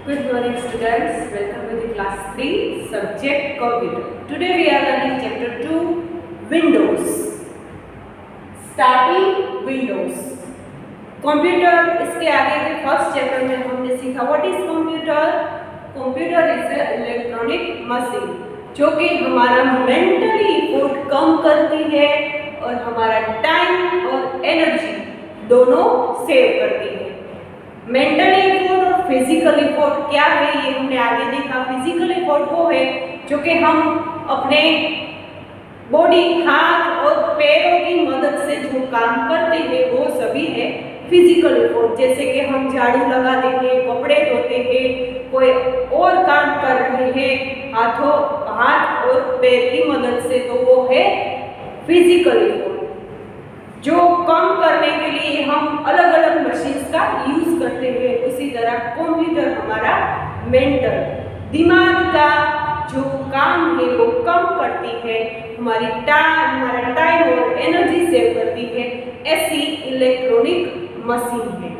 Good morning students, welcome to the class 3 subject computer. Today we are learning chapter 2 Windows. Starting Windows. Computer इसके आगे के first chapter में हमने सीखा what is computer. Computer is a electronic machine जो कि हमारा mentally effort कम करती है और हमारा टाइम और एनर्जी दोनों सेव करती है. मेंटली इफोर्ट और फिजिकल इफोर्ट क्या है ये हमने आगे देखा. फिजिकल इफोर्ट वो है जो कि हम अपने बॉडी, हाथ और पैरों की मदद से जो काम करते हैं वो सभी है फिजिकल इफोर्ट. जैसे कि हम झाड़ू लगाते हैं, कपड़े धोते हैं, कोई और काम कर रहे हैं हाथ और पैर की मदद से, तो वो है फिजिकल इफोर्ट. जो कम करने के लिए हम अलग अलग मशीन्स का यूज करते हैं, उसी तरह कंप्यूटर हमारा मेंटल दिमाग का जो काम है वो कम करती है, हमारा टाइम और एनर्जी सेव करती है. ऐसी इलेक्ट्रॉनिक मशीन है.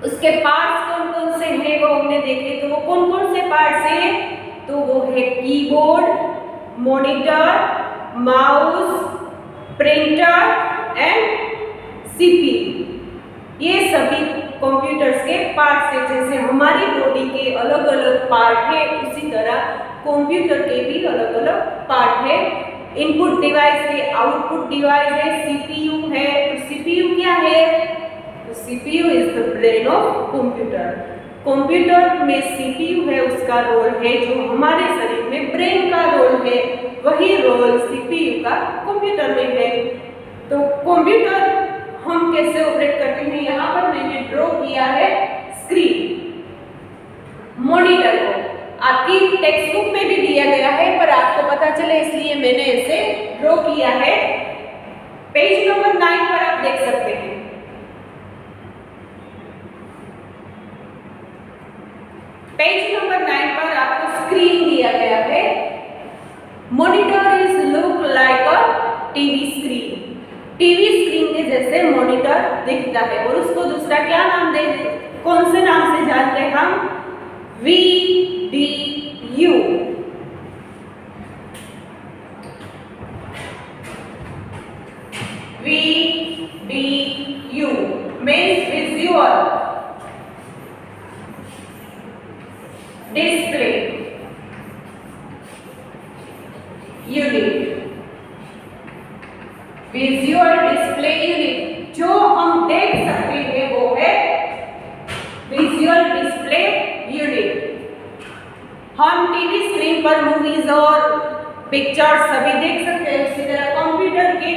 उसके पार्ट्स कौन कौन से हैं वो हमने देखे. तो वो कौन कौन से पार्ट्स हैं? तो वो है keyboard, monitor, mouse, printer and CPU. ये सभी कंप्यूटर्स के पार्ट्स हैं. जैसे हमारी बॉडी के अलग अलग पार्ट है, उसी तरह कंप्यूटर के भी अलग अलग पार्ट है. इनपुट डिवाइस है, आउटपुट डिवाइस है, सीपीयू है. तो सीपीयू क्या है? तो CPU is the brain of computer. Computer में सीपीयू है, उसका रोल है जो हमारे शरीर में ब्रेन का रोल है, वही रोल सीपीयू का कंप्यूटर में है. तो कंप्यूटर हम कैसे ऑपरेट करते हैं, यहाँ पर मैंने ड्रॉ किया है स्क्रीन. मॉनिटर को आपकी टेक्स्ट बुक में भी दिया गया है, पर आपको पता चले इसलिए मैंने इसे ड्रॉ किया है. पेज नंबर 9 पर आप देख सकते हैं. पेज नंबर 9 पर आपको स्क्रीन दिया गया है. Monitor is look like a TV screen. TV screen के जैसे मॉनिटर दिखता है. और उसको दूसरा क्या नाम दे, कौन से नाम से जानते हैं हम? VDU. VDU means visual display unit. Visual display unit जो हम देख सकते हैं वो है विजुअल डिस्प्ले यूनिट. हम टीवी स्क्रीन पर मूवीज और पिक्चर्स सभी देख सकते हैं, उसी तरह कंप्यूटर के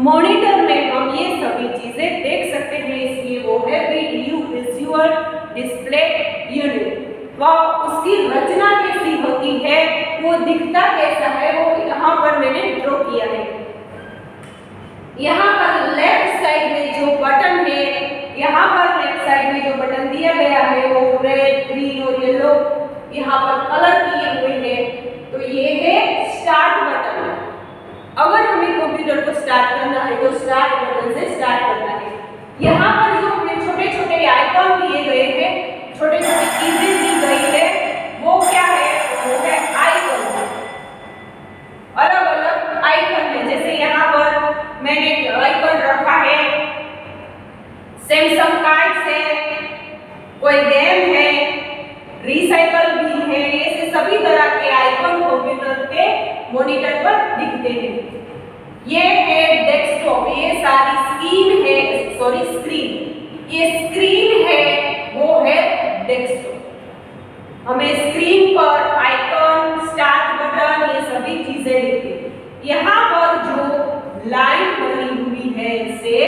मॉनिटर में हम ये सभी चीजें देख सकते हैं, इसलिए वो है VDU विजुअल डिस्प्ले यूनिट. वह उसकी रचना कैसी होती है, वो दिखता कैसा है, वो यहाँ पर मैंने ड्रॉ किया है. यहाँ पर लेफ्ट साइड में जो बटन है, यहाँ पर लेफ्ट साइड में जो बटन दिया गया है वो रेड, ग्रीन और येलो यहाँ पर कलर किए हुए हैं. तो ये है स्टार्ट बटन. अगर हमें कंप्यूटर को स्टार्ट करना है तो स्टार्ट बटन से स्टार्ट करना है. यहाँ पर जो हमें छोटे छोटे आइकॉन दिए गए हैं, छोटे छोटे कीज़ें दी गई है, वो क्या है? वो है आइकॉन. अलग अलग आइकन है. जैसे यहाँ पर मैंने आइकन रखा है सैमसंग कार्ड से, कोई गेम है, रिसाइकल भी है. ऐसे सभी तरह के आइकन कंप्यूटर के मॉनिटर पर दिखते हैं. ये है डेस्कटॉप. ये सारी स्क्रीन. ये स्क्रीन है, वो है डेस्कटॉप. हमें स्क्रीन पर आइकन, स्टार्ट बटन, ये सभी चीजें दिखती हैं. यहाँ पर जो लाइन बनी हुई है इसे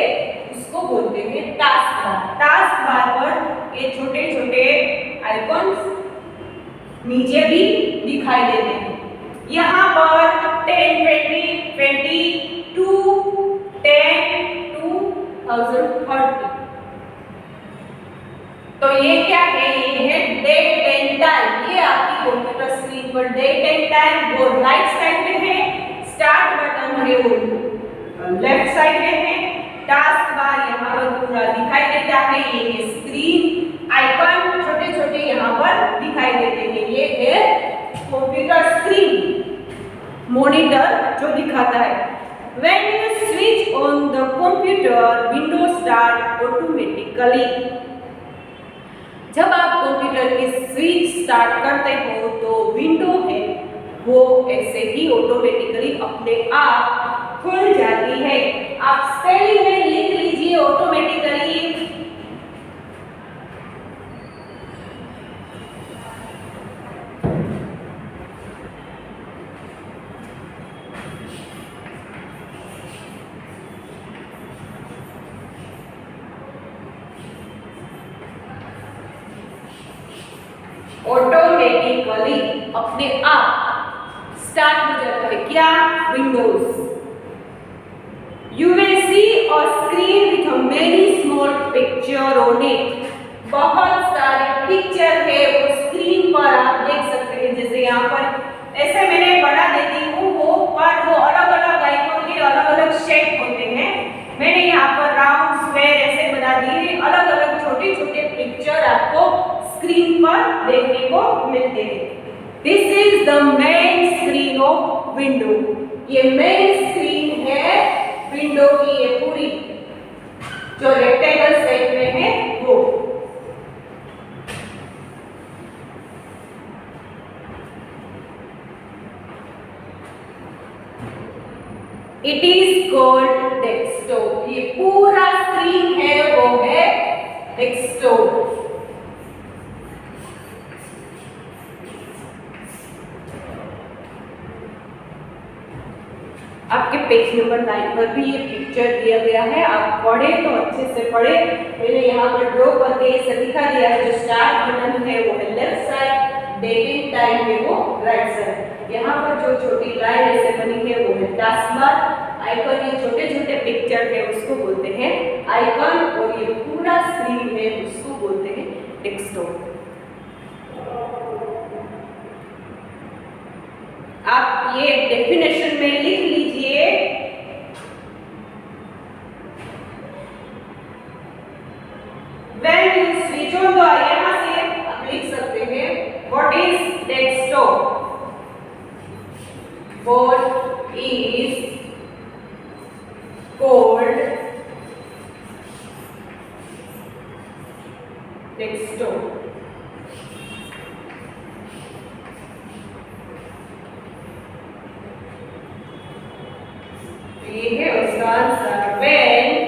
उसको बोलते हैं टास्क बार. टास्क बार पर ये छोटे छोटे आइकॉन्स नीचे भी दिखाई देते हैं. यहाँ पर 10, 20, 22, 10, 2030. तो ये क्या है? ये है डेट एंड टाइम. ये आपकी कंप्यूटर स्क्रीन पर डेट एंड टाइम वो राइट साइड में है, स्टार्ट बटन है वो लेफ्ट साइड में है, टास्क बार यहाँ पर पूरा दिखाई देता है. ये स्क्रीन आइकन छोटे छोटे पर दिखाई देते हैं। ये है कंप्यूटर स्क्रीन, मॉनिटर जो दिखाता है। When you switch on the computer, Windows start automatically. जब आप कंप्यूटर की स्विच स्टार्ट करते हो तो विंडो है वो ऐसे ही ऑटोमेटिकली अपने आप खुल जाती है। आप स्पेलिंग में लिख लीजिए ऑटोमेटिकली। ऑटोमेटिकली अपने आप स्टार्ट हो जाता है क्या? Windows. You will see a screen with many small picture on it. बहुत सारे पिक्चर है वो स्क्रीन पर आप देख सकते हैं। जैसे यहाँ पर ऐसे मैंने बढ़ा देती हूँ वो, पर वो अलग अलग आइकॉन के अलग अलग शेप होते हैं। मैंने यहाँ पर राउंड स्क्वायर ऐसे बना दिए, अलग अलग छोटे छोटे पिक्चर आपको स्क्रीन पर देखने को मिलते हैं। This is the main screen of window. ये मेन स्क्रीन है विंडो की, ये पूरी जो रेक्टेंगल शेप में है वो। It is called desktop. ये पूरा स्क्रीन है वो है डेस्कटॉप। आपके पेज नंबर 9 पर भी ये पिक्चर दिया गया है। आप पढ़े तो अच्छे से पढ़े। मैंने यहाँ पर ड्रॉ करके इसे दिखा दिया है। जो स्टार्ट बटन है वो है लेफ्ट साइड, डेटिंग टाइम है वो राइट साइड। यहाँ पर जो छोटी लाइन ऐसे बनी है वो है टास्क बार। आइकन ये छोटे छोटे पिक्चर है उसको बोलते हैं आइकन, और ये पूरा स्क्रीन है उसको बोलते हैं डेस्कटॉप। आप ये डेफिनेशन में लिख लीजिए। When you switch on the, यहाँ से आप लिख सकते हैं what is desktop? What is called desktop? ये है उसका आंसर। When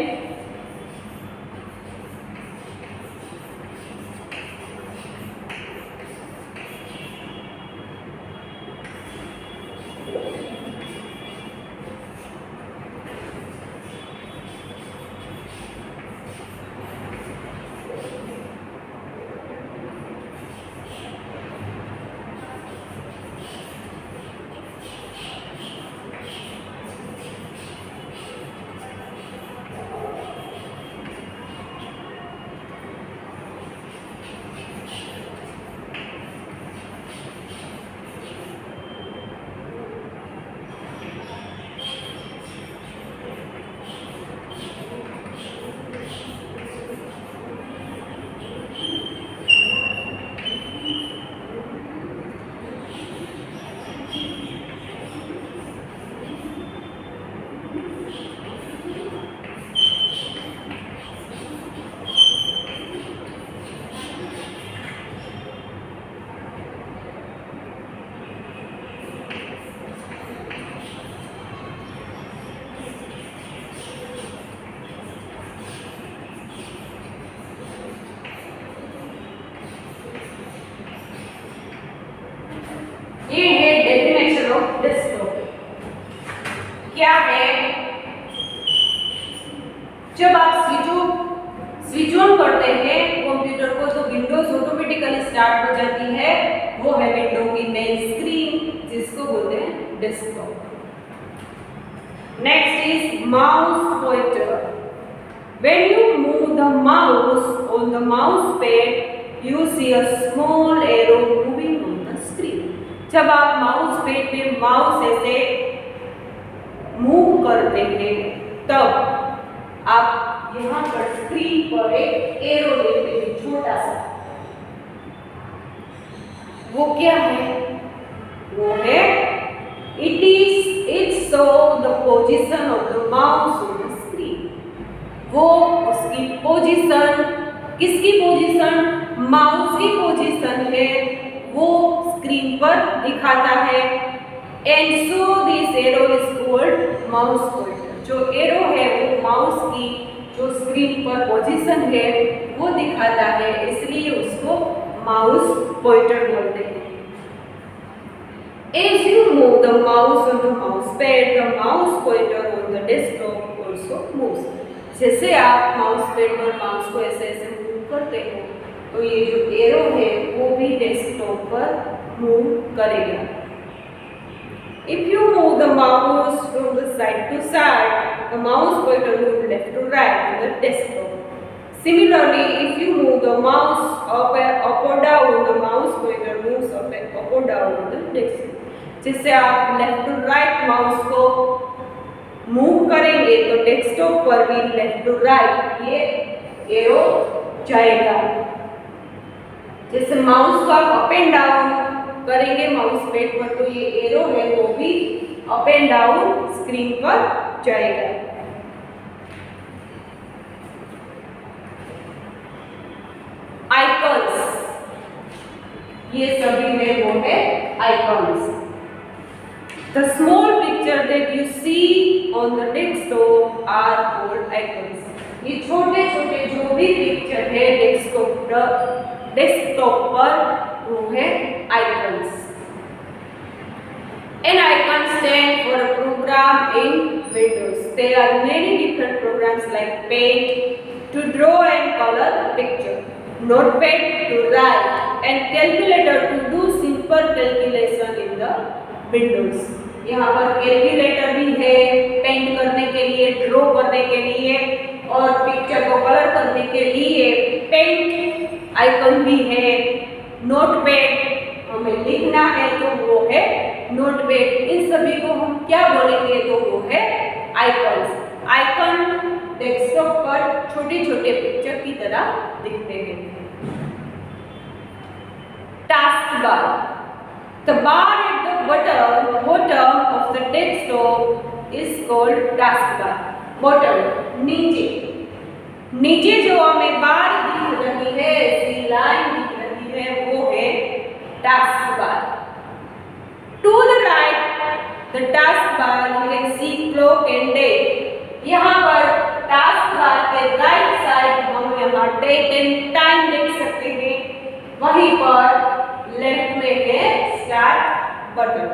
ये है डेफिनेशन ऑफ डेस्कटॉप। क्या है? जब आप स्विच ऑन करते हैं कंप्यूटर को तो विंडोज ऑटोमेटिकली स्टार्ट हो जाती है। वो है विंडो की मेन स्क्रीन जिसको बोलते हैं desktop. Next is mouse pointer. When you move the mouse on the mouse pad, you see a small arrow moving on the screen. जब आप माउस पेड पे माउस ऐसे मूव करते हैं तब आप यहाँ पर स्क्रीन पर एक एरो देखते हैं छोटा सा। वो क्या है? वो है it show the position of the mouse on the screen. वो उसकी पोजीशन, किसकी पोजीशन? माउस की पोजीशन है, वो स्क्रीन पर दिखाता है। And so this arrow is called mouse pointer. जो एरो है वो माउस की जो स्क्रीन पर पोजीशन है वो दिखाता है, इसलिए उसको माउस पॉइंटर बोलते हैं। As you move the mouse on the mouse pad, the mouse pointer on the desktop also moves. जैसे आप माउस पैड पर माउस को ऐसे ऐसे मूव करते हो तो ये जो एरो है वो भी डेस्कटॉप पर मूव करेगा। If you move the mouse from the side to side, the mouse pointer moves left to right on the desktop. Similarly, if you move the mouse up or down, the mouse pointer moves up or down on the desktop. जिससे आप left to right mouse को move करेंगे तो desktop पर भी left to right ये arrow जाएगा। जैसे माउस को आप अप एंड डाउन करेंगे माउस पैड पर तो ये एरो है वो भी अप एंड डाउन स्क्रीन पर जाएगा। आइकॉन्स, ये सभी में वो है icons. The small picture that you see on the desktop are called icons. ये छोटे छोटे जो भी पिक्चर है डेस्कटॉप पर वो है icons. An icon stands for a program in Windows. There are many different programs like Paint to draw and color picture, Notepad to write, and Calculator to do simple calculation in the Windows. यहाँ पर calculator भी है paint करने के लिए, draw करने के लिए और पिक्चर को कलर करने के लिए पेंट आइकन भी है। नोटपैड हमें लिखना है तो वो है नोटपैड। इन सभी को हम क्या बोलेंगे तो वो है आइकन्स। आइकन डेस्कटॉप पर छोटे छोटे पिक्चर की तरह दिखते हैं। Task bar, the bar at the bottom of the desktop is called taskbar. Bottom, नीचे जो हमें बार दिख रही है, ऐसी लाइन दिख रही है वो है taskbar. To the right, the taskbar you can see clock and date. यहाँ पर taskbar के राइट साइड हम यहाँ डेट एंड टाइम देख सकते हैं। वहीं पर लेफ्ट में है start button.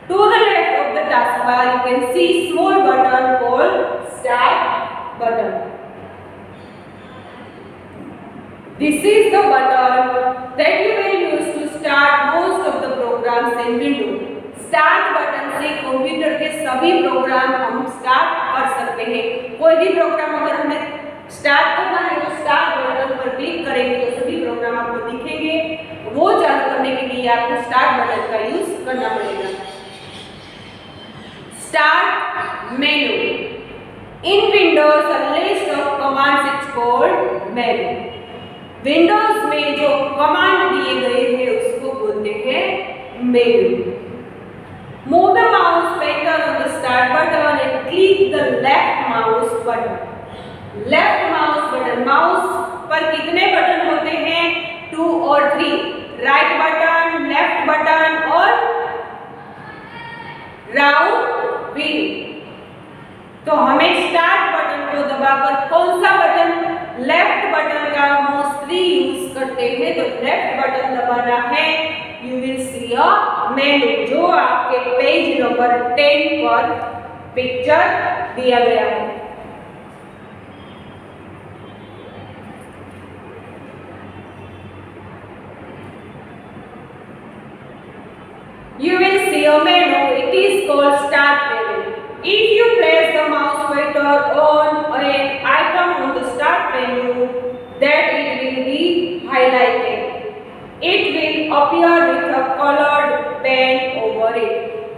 To the left of the taskbar you can see small button called start button. This is the button that you will use to start most of the programs in Windows. Start button से computer के सभी programme हम start कर सकते हैं। कोई भी programme अगर हमें स्टार्ट करना है तो स्टार्ट बटन पर क्लिक करेंगे तो सभी प्रोग्राम आपको दिखेंगे। वो चालू करने के लिए आपको स्टार्ट बटन का यूज करना पड़ेगा। Start menu, in Windows a list of commands is called menu. Windows में जो कमांड दिए गए हैं उसको बोलते हैं मेनू। Move the mouse pointer on the start button and click the left mouse button. Left mouse button, mouse पर कितने बटन होते हैं? 2 और 3। राइट बटन, लेफ्ट बटन और राउंड व्हील। तो हमें स्टार्ट बटन को दबाकर कौन सा बटन? लेफ्ट बटन का मोस्टली यूज करते हैं तो लेफ्ट बटन दबाना है। यू विल सी अ मेनू जो आपके पेज नंबर 10 पर पिक्चर दिया गया है। You will see a menu. It is called Start menu. If you place the mouse pointer on an item on the Start menu, that it will be highlighted. It will appear with a colored pen over it.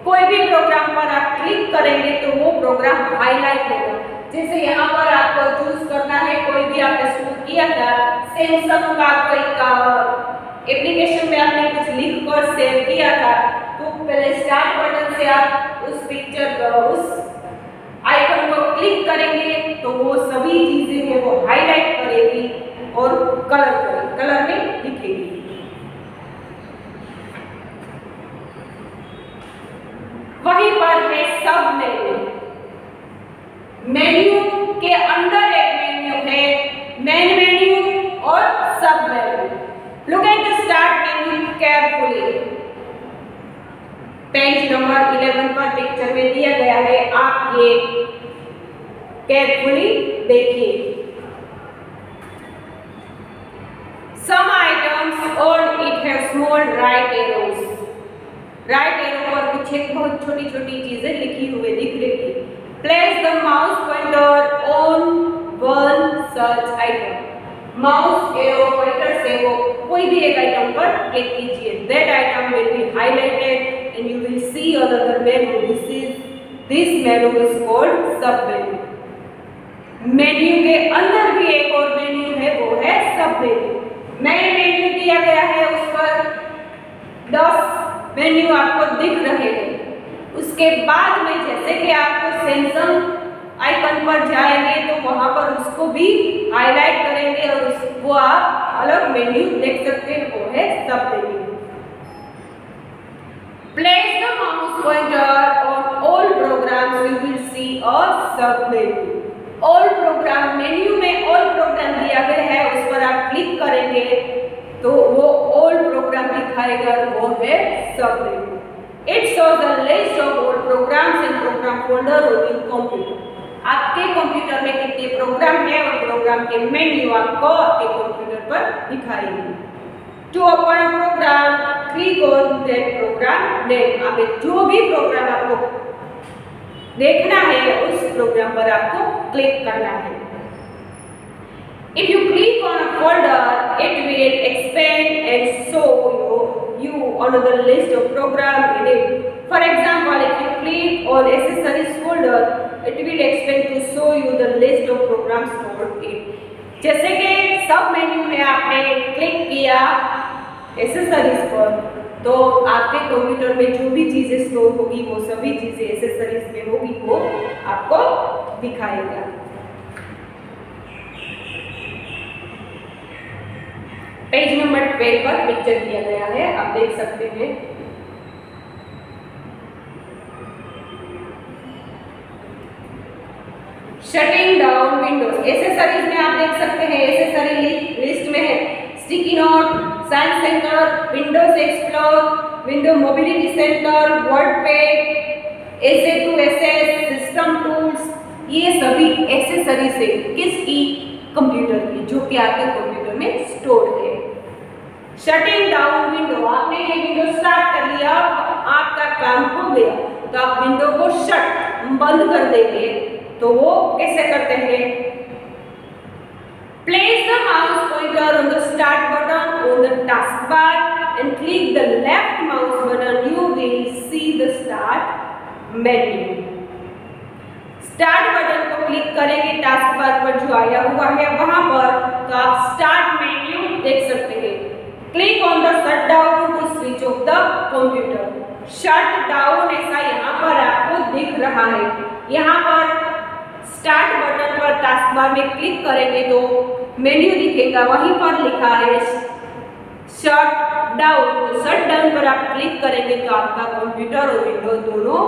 कोई भी programme पर आप click करेंगे तो वो programme highlight होगा। जैसे यहाँ पर आपको चूज करना है, कोई भी आपने शुरू किया था सैमसंग का कोई एप्लीकेशन में आपने कुछ लिख कर सेव किया था, तो पहले स्टार्ट बटन से आप उस पिक्चर उस आइकन को क्लिक करेंगे तो वो सभी चीजें हैं वो हाईलाइट करेगी और कलर में दिखेगी। वहीं पर है सब मेन्यू। मेन्यू के अंदर एक मेन्यू है मेन मेन्यू और सब menu. Look at the start menu carefully. Page number 11 पर पिक्चर में दिया गया है, आप ये केयरफुली देखिए। Some items on it have small right arrows. Right arrow पर कुछ एक बहुत छोटी छोटी चीजें लिखी हुई दिख रही है। Place the mouse pointer on one such item. Mouse arrow pointer से वो कोई भी एक आइटम पर क्लिक कीजिए। That item will be highlighted and you will see another menu. This menu is called sub menu. Menu के अंदर भी एक और मेन्यू है, वो है सब मेन्यू। नए मेन्यू दिया गया है, उस पर 10 मेन्यू आपको दिख रहे हैं। उसके बाद में जैसे कि आपको सैमसंग आइकन पर जाएंगे तो वहां पर उसको भी हाईलाइट करेंगे और उसको आप अलग मेन्यू देख सकते हैं, वो है सब menu. Place the mouse pointer on all programs, you will see a sub menu. All programme menu में ऑल प्रोग्राम दिया गया है, उस पर आप क्लिक करेंगे तो वो ऑल प्रोग्राम दिखाएगा, वो है सब menu. It shows the list of all programs in program folder on your computer. आपके कंप्यूटर में कितने प्रोग्राम है और प्रोग्राम के मेन्यू आपको आपके कंप्यूटर पर दिखाएंगे। To open a program click on that program name. आप जो भी प्रोग्राम आपको देखना है उस प्रोग्राम पर आपको क्लिक करना है। If you click on a folder, it will expand and show you another list of programs in it. For example, if you click on accessories folder, it will expand to show you the list of programs stored in it. जैसे कि सब menu में आपने click किया accessories पर, तो आपके computer में जो भी चीजें स्टोर होगी वो सभी चीजें एक्सेसरीज में होगी, वो आपको दिखाएगा। पेज नंबर 12 पर पिक्चर दिया गया है, आप देख सकते हैं। Shutting down Windows. एक्सेसरीज में आप देख सकते हैं, एक्सेसरी लिस्ट में है sticky note, science centre, Windows explore, window mobility centre, WordPad, एसे2एसएस, सिस्टम टूल्स, ये सभी एक्सेसरीज है किसकी? कंप्यूटर की, जो कि आपके कंप्यूटर में स्टोर है। शटिंग डाउन विंडो, आपने ये विंडो स्टार्ट कर लिया, आपका काम हो गया तो आप विंडो को बंद कर देंगे, तो वो कैसे करते हैं? Place the mouse pointer on the start button on the taskbar and click the left mouse button. You will see the start menu. Start button को क्लिक करेंगे टास्क बार पर जो आया हुआ है वहां पर, तो आप स्टार्ट मेन्यू देख सकते हैं। Click on the shut down to switch off the computer. Shut down ऐसा यहाँ पर आपको दिख रहा है। यहाँ पर स्टार्ट बटन पर टास्क बार में क्लिक करेंगे तो मेन्यू दिखेगा, वहीं पर लिखा है शट डाउन। तो शट डाउन पर आप क्लिक करेंगे तो आपका कंप्यूटर और विंडोज दोनों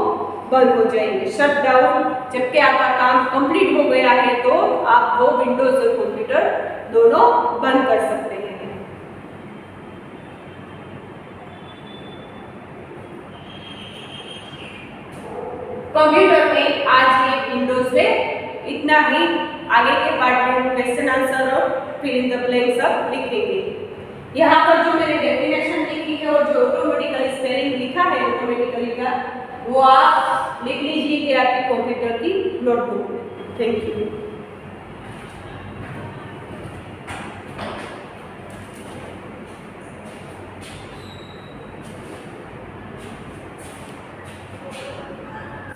बंद हो जाएंगे। शट डाउन, जबकि आपका काम कंप्लीट हो गया है तो आप वो विंडोज और कंप्यूटर दोनों बंद कर सकते हैं। कंप्यूटर में आज ये विंडोज में इतना ही। आगे के पार्ट में क्वेश्चन आंसर और फिल इन द ब्लैंक्स सब लिखेंगे। यहाँ पर जो मैंने डेफिनेशन लिखी है और जो ऑटोमेटिकली स्पेलिंग लिखा है ऑटोमेटिकली का, वो आप लिख लीजिए कि आपके कंप्यूटर की नोटबुक में। Thank you.